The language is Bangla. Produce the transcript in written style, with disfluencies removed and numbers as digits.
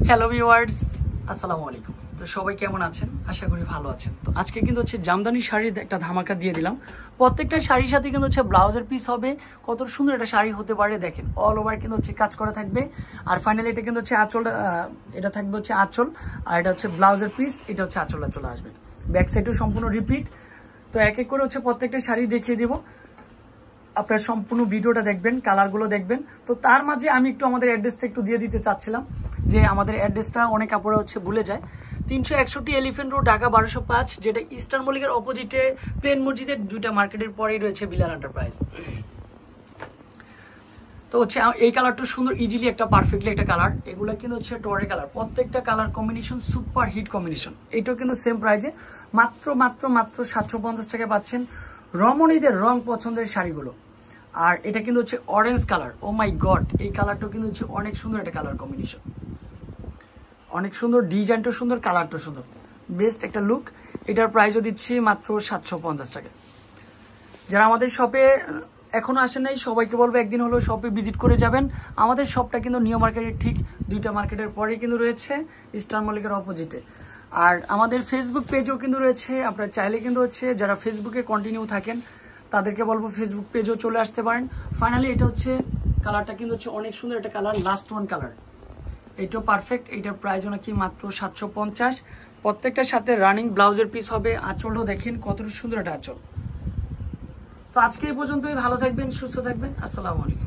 হ্যালো ভিউয়ার্স, আসসালামু আলাইকুম। তো সবাই কেমন আছেন? আশা করি ভালো আছেন। তো আজকে কিন্তু হচ্ছে জামদানি শাড়ির একটা ধামাকা দিয়ে দিলাম। প্রত্যেকটা শাড়ির সাথে কিন্তু হচ্ছে ব্লাউজের পিস হবে। কত সুন্দর একটা শাড়ি হতে পারে দেখেন, অল ওভার কিন্তু হচ্ছে কাজ করা থাকবে। আর ফাইনালি এটা কিন্তু হচ্ছে আঁচলটা, এটা থাকবে হচ্ছে আঁচল, আর এটা হচ্ছে ব্লাউজের পিস, এটা হচ্ছে আঁচলটা চলে আসবে। ব্যাক সাইডেও সম্পূর্ণ রিপিট। তো এক এক করে হচ্ছে প্রত্যেকটা শাড়ি দেখিয়ে দেবো। আপনার সম্পূর্ণ ভিডিওটা দেখবেন, কালারগুলো দেখবেন। তো তার মাঝে আমি একটু আমাদের অ্যাড্রেসটা একটু দিয়ে দিতে চাচ্ছিলাম, যে আমাদের অ্যাড্রেসটা অনেক আপুরা হচ্ছে ভুলে যায়। 361 এলিফেন্ট রোড, ঢাকা 1205, যেটা ইস্টার্ন মল্লিকের অপোজিটে প্লেন মসজিদের 2টা মার্কেটের পরেই রয়েছে বিলাল এন্টারপ্রাইজ। তো হচ্ছে এই কালারটা সুন্দর, ইজিলি একটা পারফেক্টলি একটা কালার। এগুলো কিন্তু হচ্ছে টরে কালার, প্রত্যেকটা colour combination super hit combination. এটাও কিন্তু সেম প্রাইজে মাত্র মাত্র মাত্র 750 টাকা পাচ্ছেন রমণীদের রং পছন্দের শাড়িগুলো। আর এটা কিন্তু হচ্ছে অরেঞ্জ কালার। ও মাই গড, এই কালারটাও কিন্তু হচ্ছে অনেক সুন্দর একটা কালার কম্বিনেশন, অনেক সুন্দর, ডিজাইনটাও সুন্দর, কালারটাও সুন্দর, বেস্ট একটা লুক। এটার প্রাইসও দিচ্ছি মাত্র 750 টাকা। যারা আমাদের শপে এখনো আসেন নাই, সবাইকে বলবো একদিন হলো শপে ভিজিট করে যাবেন। আমাদের শপটা কিন্তু নিউ মার্কেটের ঠিক 2টা মার্কেটের পরে কিন্তু রয়েছে, ইস্টার্ন মল্লিকের অপোজিটে। আর আমাদের ফেসবুক পেজও কিন্তু রয়েছে, আপনারা চাইলে কিন্তু হচ্ছে যারা ফেসবুকে কন্টিনিউ থাকেন তাদেরকে বলবো ফেসবুক পেজও চলে আসতে পারেন। ফাইনালি এটা হচ্ছে কালারটা কিন্তু হচ্ছে অনেক সুন্দর একটা কালার, লাস্ট ওয়ান কালার। এটাও পারফেক্ট। এটার প্রাইস নাকি মাত্র 750। প্রত্যেকটার সাথে রানিং ব্লাউজের পিস হবে। আঁচলটাও দেখেন কত সুন্দর একটা আঁচল। তো আজকে এই পর্যন্তই, ভালো থাকবেন, সুস্থ থাকবেন, আসসালামু আলাইকুম।